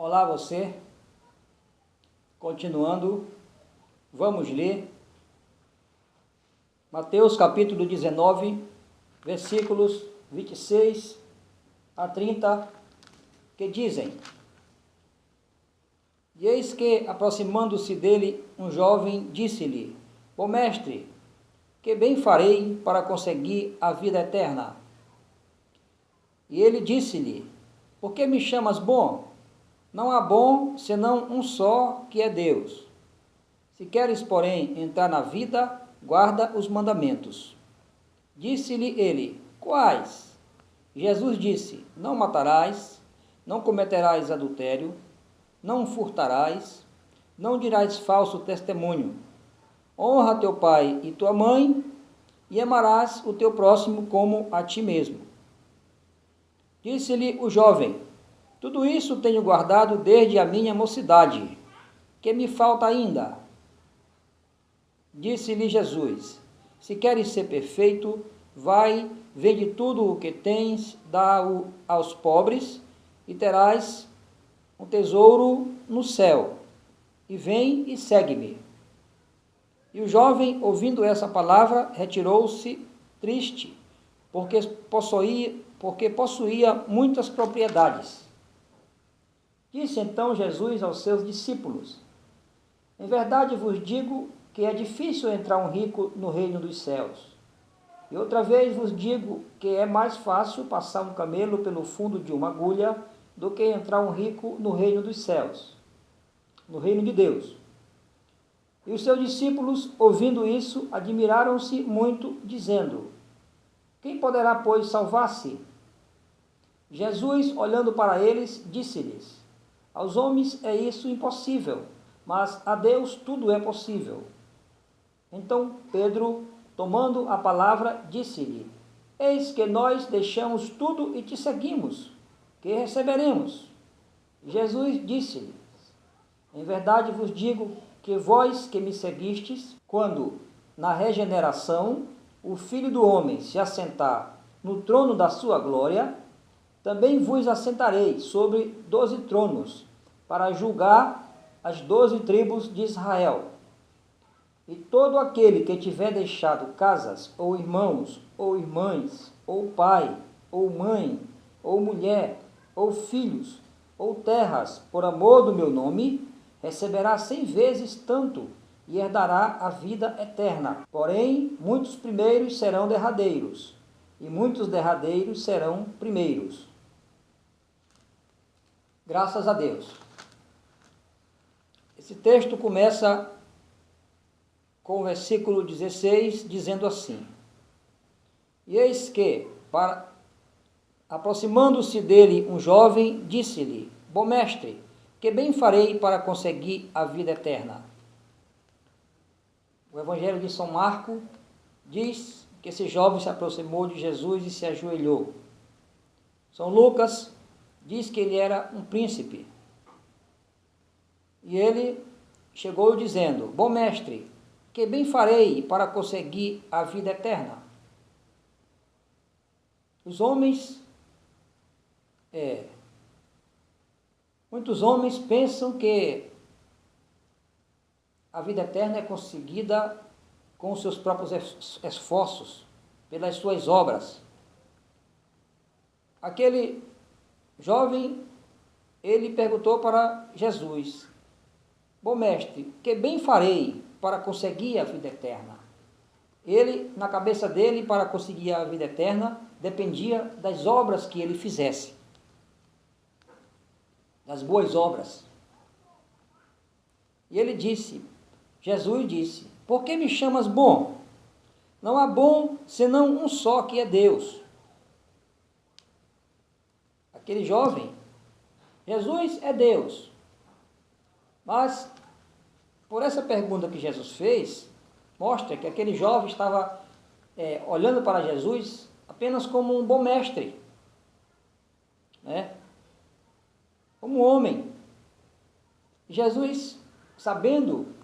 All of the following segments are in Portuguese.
Olá você, continuando, vamos ler Mateus capítulo 19, versículos 26 a 30, que dizem: E eis que, aproximando-se dele, um jovem disse-lhe: Ó mestre, que bem farei para conseguir a vida eterna? E ele disse-lhe: Por que me chamas bom? Não há bom senão um só, que é Deus. Se queres, porém, entrar na vida, guarda os mandamentos. Disse-lhe ele: Quais? Jesus disse: Não matarás, não cometerás adultério, não furtarás, não dirás falso testemunho. Honra teu pai e tua mãe, e amarás o teu próximo como a ti mesmo. Disse-lhe o jovem: Tudo isso tenho guardado desde a minha mocidade. Que me falta ainda? Disse-lhe Jesus: Se queres ser perfeito, vai, vende tudo o que tens, dá-o aos pobres, e terás um tesouro no céu. E vem e segue-me. E o jovem, ouvindo essa palavra, retirou-se triste, porque possuía muitas propriedades. Disse então Jesus aos seus discípulos: Em verdade vos digo que é difícil entrar um rico no reino dos céus. E outra vez vos digo que é mais fácil passar um camelo pelo fundo de uma agulha do que entrar um rico no reino dos céus, no reino de Deus. E os seus discípulos, ouvindo isso, admiraram-se muito, dizendo: Quem poderá, pois, salvar-se? Jesus, olhando para eles, disse-lhes: Aos homens é isso impossível, mas a Deus tudo é possível. Então Pedro, tomando a palavra, disse-lhe: Eis que nós deixamos tudo e te seguimos. Que receberemos? Jesus disse-lhes: Em verdade vos digo que vós que me seguistes, quando, na regeneração, o Filho do Homem se assentar no trono da sua glória, também vos assentarei sobre 12 tronos, para julgar as 12 tribos de Israel. E todo aquele que tiver deixado casas, ou irmãos, ou irmãs, ou pai, ou mãe, ou mulher, ou filhos, ou terras, por amor do meu nome, receberá 100 vezes tanto, e herdará a vida eterna. Porém, muitos primeiros serão derradeiros, e muitos derradeiros serão primeiros. Graças a Deus. Esse texto começa com o versículo 16, dizendo assim: E eis que, aproximando-se dele um jovem, disse-lhe: Bom mestre, que bem farei para conseguir a vida eterna? O Evangelho de São Marcos diz que esse jovem se aproximou de Jesus e se ajoelhou. São Lucas diz que ele era um príncipe. E ele chegou dizendo: Bom mestre, que bem farei para conseguir a vida eterna? Os homens, muitos homens pensam que a vida eterna é conseguida com os seus próprios esforços, pelas suas obras. Aquele jovem, ele perguntou para Jesus: Bom mestre, que bem farei para conseguir a vida eterna? Ele, na cabeça dele, para conseguir a vida eterna, dependia das obras que ele fizesse, das boas obras. E ele disse, Jesus disse: Por que me chamas bom? Não há bom senão um só, que é Deus. Aquele jovem, Jesus é Deus. Mas, por essa pergunta que Jesus fez, mostra que aquele jovem estava olhando para Jesus apenas como um bom mestre, né? Como um homem. Jesus, sabendo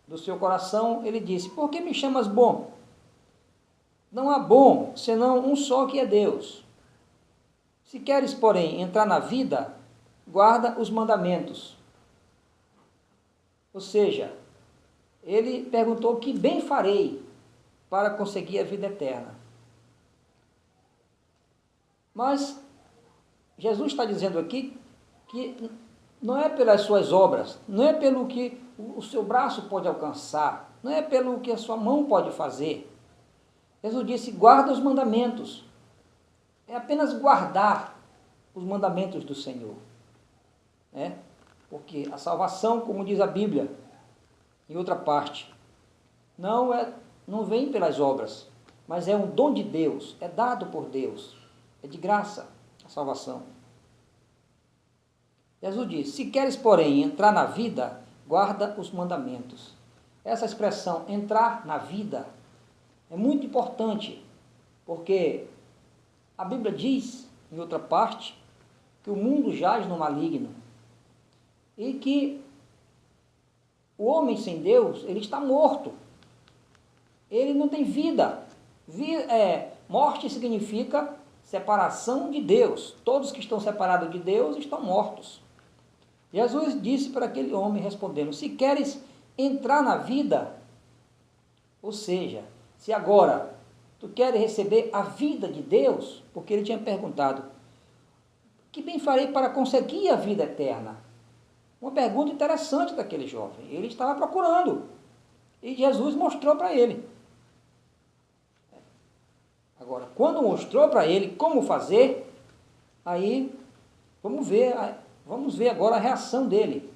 do seu coração, ele disse: Por que me chamas bom? Não há bom senão um só, que é Deus. Se queres, porém, entrar na vida, guarda os mandamentos. Ou seja, ele perguntou: que bem farei para conseguir a vida eterna? Mas Jesus está dizendo aqui que não é pelas suas obras, não é pelo que o seu braço pode alcançar, não é pelo que a sua mão pode fazer. Jesus disse: guarda os mandamentos. É apenas guardar os mandamentos do Senhor. Porque a salvação, como diz a Bíblia, em outra parte, não vem pelas obras, mas é um dom de Deus, é dado por Deus, é de graça a salvação. Jesus diz: se queres, porém, entrar na vida, guarda os mandamentos. Essa expressão, entrar na vida, é muito importante, porque a Bíblia diz, em outra parte, que o mundo jaz no maligno e que o homem sem Deus, ele está morto. Ele não tem vida. Morte significa separação de Deus. Todos que estão separados de Deus estão mortos. Jesus disse para aquele homem, respondendo: se queres entrar na vida, ou seja, se agora tu queres receber a vida de Deus, porque ele tinha perguntado: que bem farei para conseguir a vida eterna? Uma pergunta interessante daquele jovem. Ele estava procurando. E Jesus mostrou para ele. Agora, quando mostrou para ele como fazer, aí vamos ver agora a reação dele.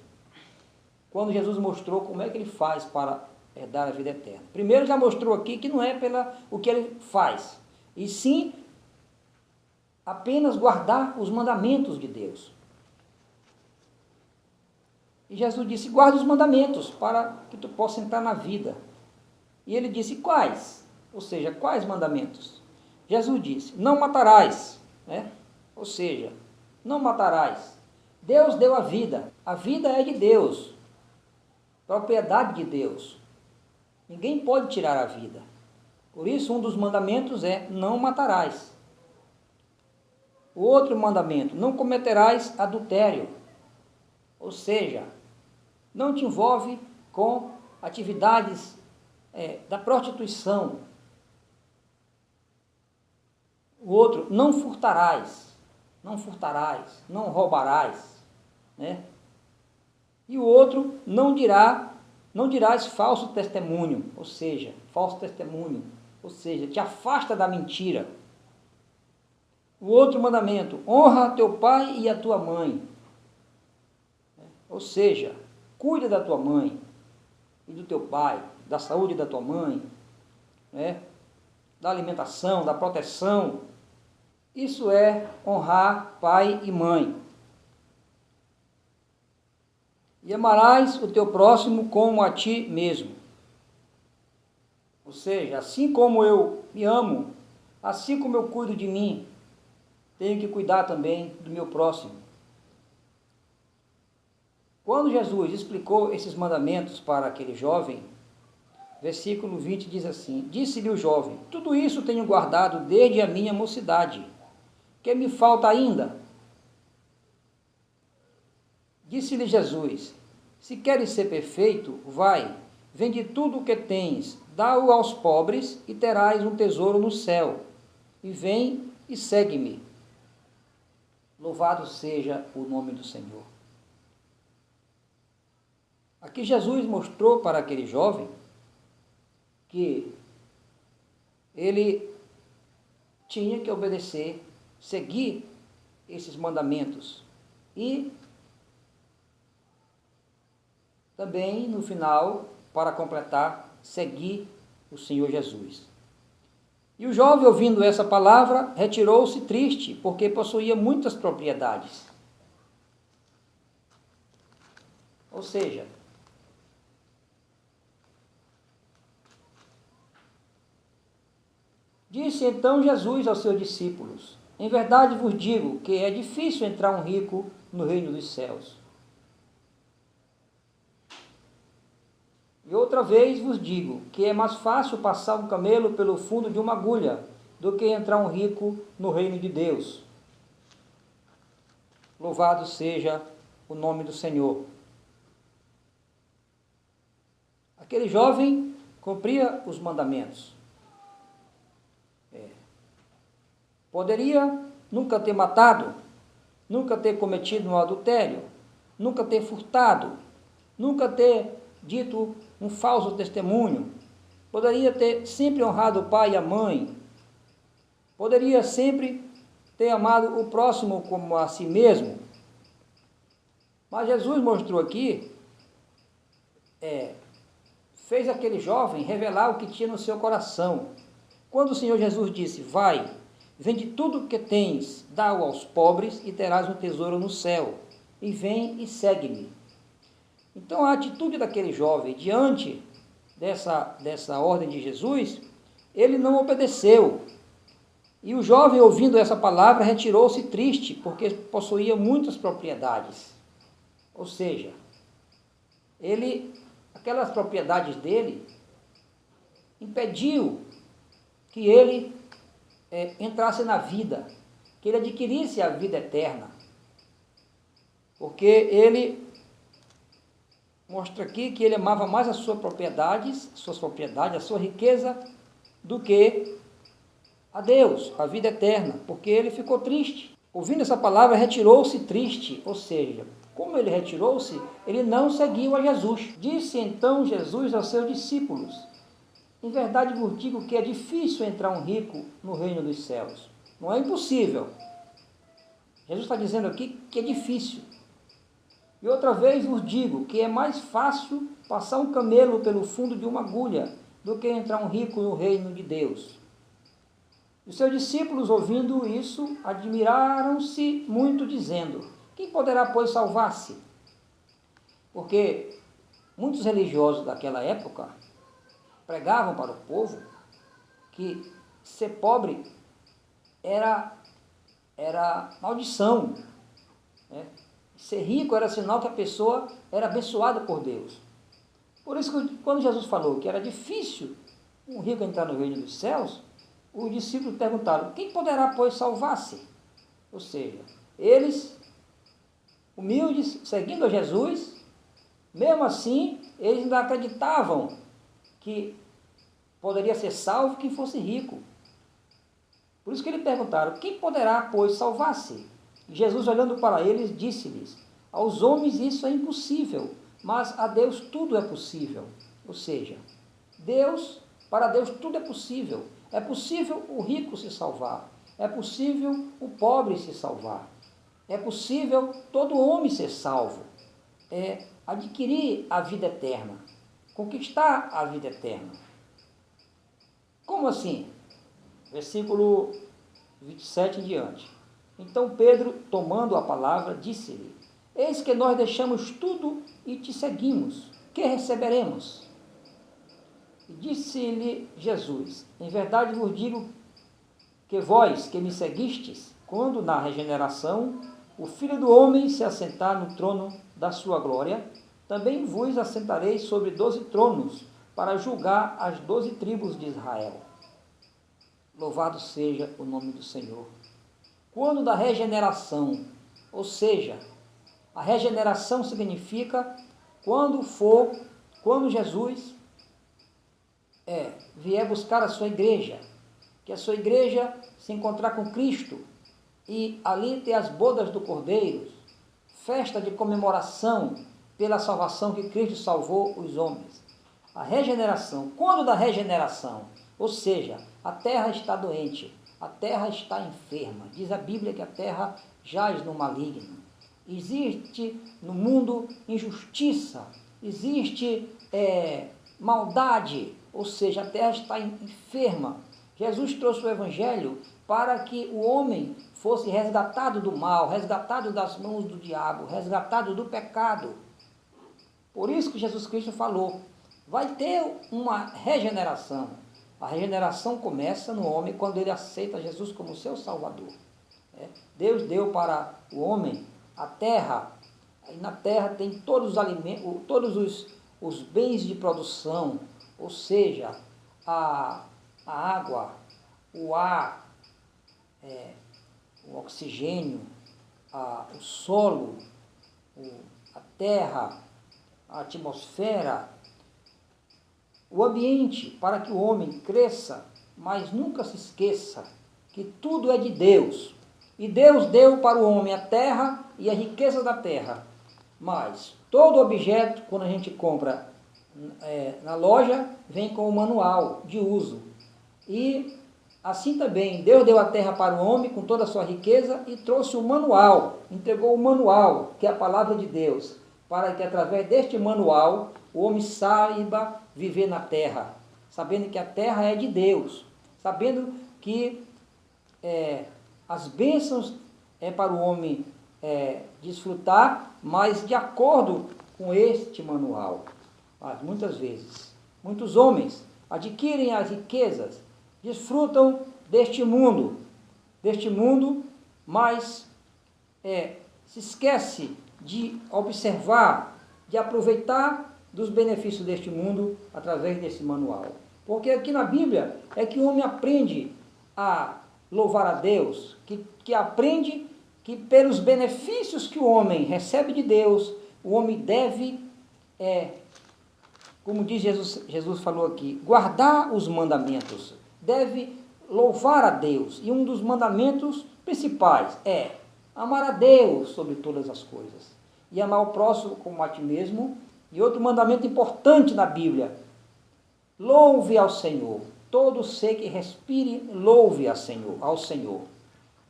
Quando Jesus mostrou como é que ele faz para herdar a vida eterna. Primeiro já mostrou aqui que não é pela o que ele faz, e sim apenas guardar os mandamentos de Deus. E Jesus disse: guarda os mandamentos para que tu possa entrar na vida. E ele disse: quais? Ou seja, quais mandamentos? Jesus disse: não matarás. Ou seja, não matarás. Deus deu a vida é de Deus, propriedade de Deus. Ninguém pode tirar a vida. Por isso, um dos mandamentos é: não matarás. O outro mandamento: não cometerás adultério. Ou seja, não te envolve com atividades da prostituição. O outro: não furtarás, não roubarás. E o outro: não dirás falso testemunho, ou seja, te afasta da mentira. O outro mandamento: honra teu pai e a tua mãe. Ou seja, cuida da tua mãe e do teu pai, da saúde da tua mãe, da alimentação, da proteção. Isso é honrar pai e mãe. E amarás o teu próximo como a ti mesmo. Ou seja, assim como eu me amo, assim como eu cuido de mim, tenho que cuidar também do meu próximo. Quando Jesus explicou esses mandamentos para aquele jovem, versículo 20 diz assim: disse-lhe o jovem: tudo isso tenho guardado desde a minha mocidade. Que me falta ainda? Disse-lhe Jesus: se queres ser perfeito, vai, vende tudo o que tens, dá-o aos pobres e terás um tesouro no céu. E vem e segue-me. Louvado seja o nome do Senhor. Aqui Jesus mostrou para aquele jovem que ele tinha que obedecer, seguir esses mandamentos e também, no final, para completar, seguir o Senhor Jesus. E o jovem, ouvindo essa palavra, retirou-se triste, porque possuía muitas propriedades. Ou seja, disse então Jesus aos seus discípulos: em verdade vos digo que é difícil entrar um rico no reino dos céus. E outra vez vos digo que é mais fácil passar um camelo pelo fundo de uma agulha do que entrar um rico no reino de Deus. Louvado seja o nome do Senhor. Aquele jovem cumpria os mandamentos. Poderia nunca ter matado, nunca ter cometido um adultério, nunca ter furtado, nunca ter dito um falso testemunho, poderia ter sempre honrado o pai e a mãe, poderia sempre ter amado o próximo como a si mesmo. Mas Jesus mostrou aqui, fez aquele jovem revelar o que tinha no seu coração. Quando o Senhor Jesus disse: vai, vende tudo o que tens, dá-o aos pobres e terás um tesouro no céu, e vem e segue-me. Então a atitude daquele jovem diante dessa ordem de Jesus, ele não obedeceu. E o jovem, ouvindo essa palavra, retirou-se triste, porque possuía muitas propriedades. Ou seja, aquelas propriedades dele impediu que ele entrasse na vida, que ele adquirisse a vida eterna. Porque ele mostra aqui que ele amava mais as suas propriedades, a sua riqueza, do que a Deus, a vida eterna, porque ele ficou triste. Ouvindo essa palavra, retirou-se triste, ou seja, como ele retirou-se, ele não seguiu a Jesus. Disse então Jesus aos seus discípulos: em verdade vos digo que é difícil entrar um rico no reino dos céus. Não é impossível. Jesus está dizendo aqui que é difícil. E outra vez vos digo que é mais fácil passar um camelo pelo fundo de uma agulha do que entrar um rico no reino de Deus. Os seus discípulos, ouvindo isso, admiraram-se muito, dizendo: quem poderá, pois, salvar-se? Porque muitos religiosos daquela época pregavam para o povo que ser pobre era maldição, né? Ser rico era sinal que a pessoa era abençoada por Deus. Por isso que quando Jesus falou que era difícil um rico entrar no reino dos céus, os discípulos perguntaram: quem poderá, pois, salvar-se? Ou seja, eles, humildes, seguindo a Jesus, mesmo assim, eles ainda acreditavam que poderia ser salvo quem fosse rico. Por isso que eles perguntaram: quem poderá, pois, salvar-se? E Jesus, olhando para eles, disse-lhes: aos homens isso é impossível, mas a Deus tudo é possível. Ou seja, para Deus tudo é possível. É possível o rico se salvar. É possível o pobre se salvar. É possível todo homem ser salvo. Adquirir a vida eterna. Conquistar a vida eterna. Como assim? Versículo 27 em diante. Então Pedro, tomando a palavra, disse-lhe: eis que nós deixamos tudo e te seguimos. Que receberemos? E disse-lhe Jesus: em verdade vos digo que vós que me seguistes, quando na regeneração o Filho do Homem se assentar no trono da sua glória, também vos assentareis sobre 12 tronos, para julgar as 12 tribos de Israel. Louvado seja o nome do Senhor. Quando da regeneração, ou seja, a regeneração significa quando Jesus vier buscar a sua igreja, que a sua igreja se encontrar com Cristo e ali ter as bodas do Cordeiro, festa de comemoração pela salvação que Cristo salvou os homens. A regeneração, quando da regeneração, ou seja, a terra está doente, a terra está enferma, diz a Bíblia que a terra jaz no maligno, existe no mundo injustiça, existe maldade, ou seja, a terra está enferma. Jesus trouxe o Evangelho para que o homem fosse resgatado do mal, resgatado das mãos do diabo, resgatado do pecado. Por isso que Jesus Cristo falou, vai ter uma regeneração. A regeneração começa no homem quando ele aceita Jesus como seu Salvador. Deus deu para o homem a terra, e na terra tem todos os alimentos, todos os bens de produção, ou seja, a água, o ar, o oxigênio, o solo, a terra, a atmosfera, o ambiente, para que o homem cresça, mas nunca se esqueça que tudo é de Deus. E Deus deu para o homem a terra e a riqueza da terra. Mas todo objeto, quando a gente compra na loja, vem com o manual de uso. E assim também, Deus deu a terra para o homem com toda a sua riqueza e trouxe o manual, entregou o manual, que é a palavra de Deus, para que através deste manual o homem saiba viver na terra, sabendo que a terra é de Deus, sabendo que as bênçãos é para o homem desfrutar, mas de acordo com este manual. Mas muitas vezes, muitos homens adquirem as riquezas, desfrutam deste mundo, mas se esquece de observar, de aproveitar dos benefícios deste mundo através desse manual. Porque aqui na Bíblia é que o homem aprende a louvar a Deus, que aprende que pelos benefícios que o homem recebe de Deus, o homem deve, como diz Jesus falou aqui, guardar os mandamentos, deve louvar a Deus. E um dos mandamentos principais é amar a Deus sobre todas as coisas e amar o próximo como a ti mesmo. E outro mandamento importante na Bíblia: louve ao Senhor. Todo ser que respire, louve ao Senhor.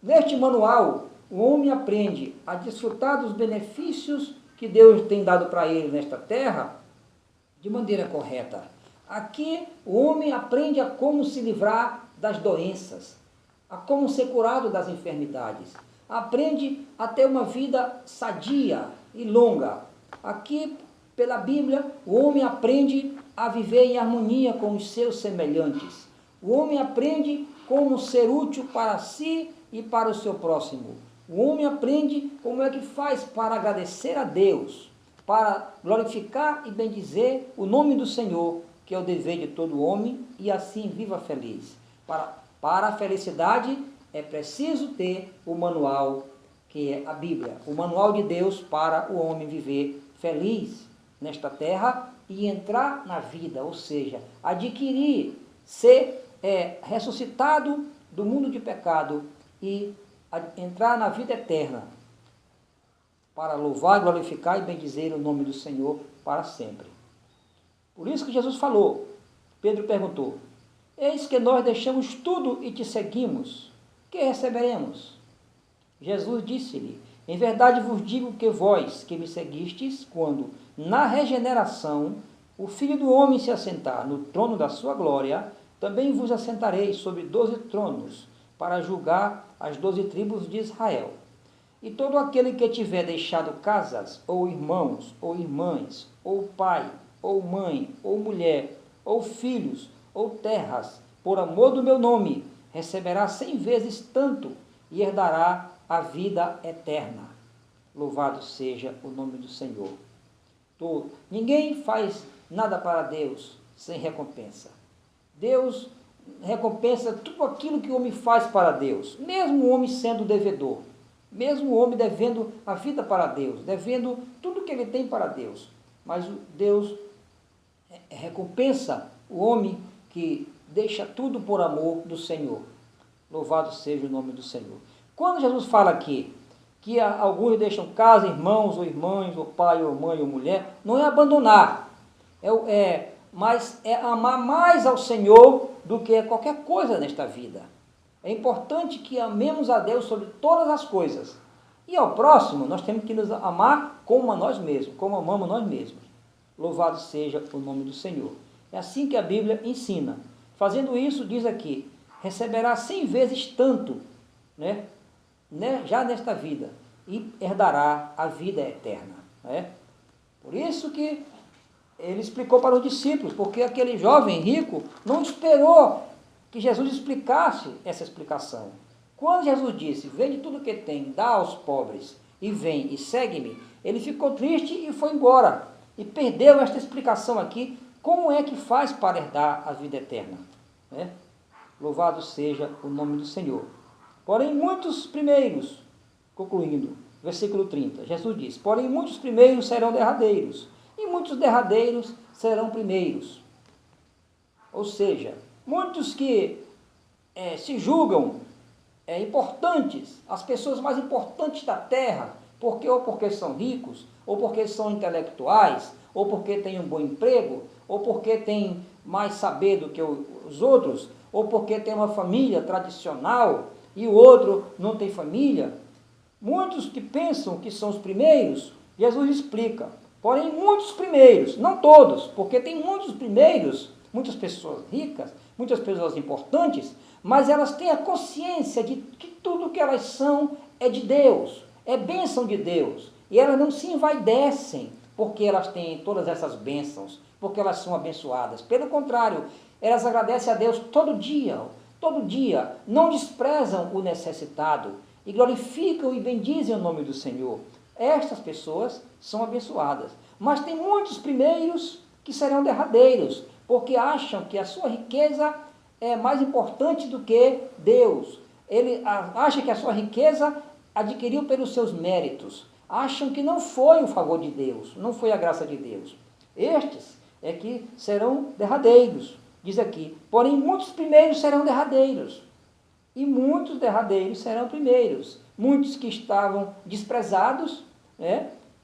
Neste manual, o homem aprende a desfrutar dos benefícios que Deus tem dado para ele nesta terra de maneira correta. Aqui, o homem aprende a como se livrar das doenças, a como ser curado das enfermidades. Aprende a ter uma vida sadia e longa. Aqui, pela Bíblia, o homem aprende a viver em harmonia com os seus semelhantes. O homem aprende como ser útil para si e para o seu próximo. O homem aprende como é que faz para agradecer a Deus, para glorificar e bendizer o nome do Senhor, que é o dever de todo homem, e assim viva feliz. Para a felicidade é preciso ter o manual, que é a Bíblia, o manual de Deus para o homem viver feliz nesta terra e entrar na vida, ou seja, adquirir, ser ressuscitado do mundo de pecado e entrar na vida eterna, para louvar, glorificar e bendizer o nome do Senhor para sempre. Por isso que Jesus falou, Pedro perguntou: eis que nós deixamos tudo e te seguimos, que receberemos? Jesus disse-lhe: em verdade vos digo que vós que me seguistes, quando na regeneração o Filho do Homem se assentar no trono da sua glória, também vos assentareis sobre 12 tronos, para julgar as 12 tribos de Israel. E todo aquele que tiver deixado casas, ou irmãos, ou irmãs, ou pai, ou mãe, ou mulher, ou filhos, ou terras, por amor do meu nome, receberá 100 vezes tanto e herdará a vida eterna. Louvado seja o nome do Senhor. Ninguém faz nada para Deus sem recompensa. Deus recompensa tudo aquilo que o homem faz para Deus, mesmo o homem sendo devedor, mesmo o homem devendo a vida para Deus, devendo tudo que ele tem para Deus. Mas Deus recompensa o homem que deixa tudo por amor do Senhor. Louvado seja o nome do Senhor. Quando Jesus fala aqui que alguns deixam casa, irmãos ou irmãs, ou pai ou mãe ou mulher, não é abandonar, mas é amar mais ao Senhor do que qualquer coisa nesta vida. É importante que amemos a Deus sobre todas as coisas. E ao próximo, nós temos que nos amar como a nós mesmos, como amamos nós mesmos. Louvado seja o nome do Senhor. É assim que a Bíblia ensina. Fazendo isso, diz aqui, receberá 100 vezes tanto, já nesta vida, e herdará a vida eterna. Por isso que ele explicou para os discípulos, porque aquele jovem rico não esperou que Jesus explicasse essa explicação. Quando Jesus disse: vende tudo que tem, dá aos pobres, e vem e segue-me, ele ficou triste e foi embora. E perdeu esta explicação aqui, como é que faz para herdar a vida eterna. Louvado seja o nome do Senhor. Porém, muitos primeiros, concluindo, versículo 30. Jesus diz: porém muitos primeiros serão derradeiros, e muitos derradeiros serão primeiros. Ou seja, muitos que se julgam importantes, as pessoas mais importantes da terra, ou porque são ricos, ou porque são intelectuais, ou porque têm um bom emprego, ou porque têm mais saber do que os outros, ou porque tem uma família tradicional e o outro não tem família. Muitos que pensam que são os primeiros, Jesus explica. Porém, muitos primeiros, não todos, porque tem muitos primeiros, muitas pessoas ricas, muitas pessoas importantes, mas elas têm a consciência de que tudo que elas são é de Deus, é bênção de Deus. E elas não se envaidecem porque elas têm todas essas bênçãos, porque elas são abençoadas. Pelo contrário, elas agradecem a Deus todo dia, não desprezam o necessitado e glorificam e bendizem o nome do Senhor. Estas pessoas são abençoadas. Mas tem muitos primeiros que serão derradeiros, porque acham que a sua riqueza é mais importante do que Deus. Ele acha que a sua riqueza adquiriu pelos seus méritos. Acham que não foi o favor de Deus, não foi a graça de Deus. Estes é que serão derradeiros. Diz aqui, porém muitos primeiros serão derradeiros, e muitos derradeiros serão primeiros. Muitos que estavam desprezados,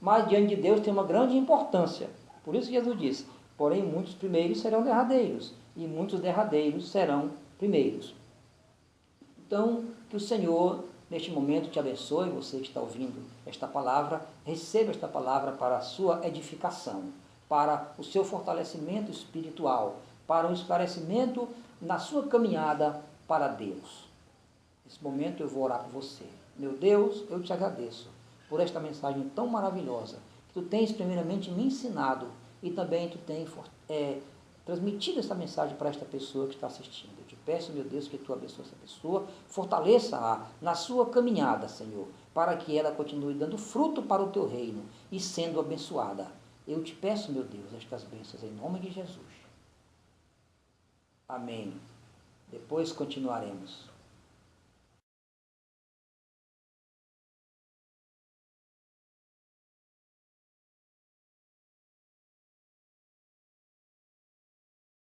mas diante de Deus tem uma grande importância. Por isso Jesus disse, porém muitos primeiros serão derradeiros, e muitos derradeiros serão primeiros. Então, que o Senhor, neste momento, te abençoe, você que está ouvindo esta palavra, receba esta palavra para a sua edificação, para o seu fortalecimento espiritual, para um esclarecimento na sua caminhada para Deus. Nesse momento eu vou orar por você. Meu Deus, eu te agradeço por esta mensagem tão maravilhosa, que tu tens primeiramente me ensinado e também tu tens transmitido essa mensagem para esta pessoa que está assistindo. Eu te peço, meu Deus, que tu abençoe essa pessoa, fortaleça-a na sua caminhada, Senhor, para que ela continue dando fruto para o teu reino e sendo abençoada. Eu te peço, meu Deus, estas bênçãos em nome de Jesus. Amém. Depois continuaremos.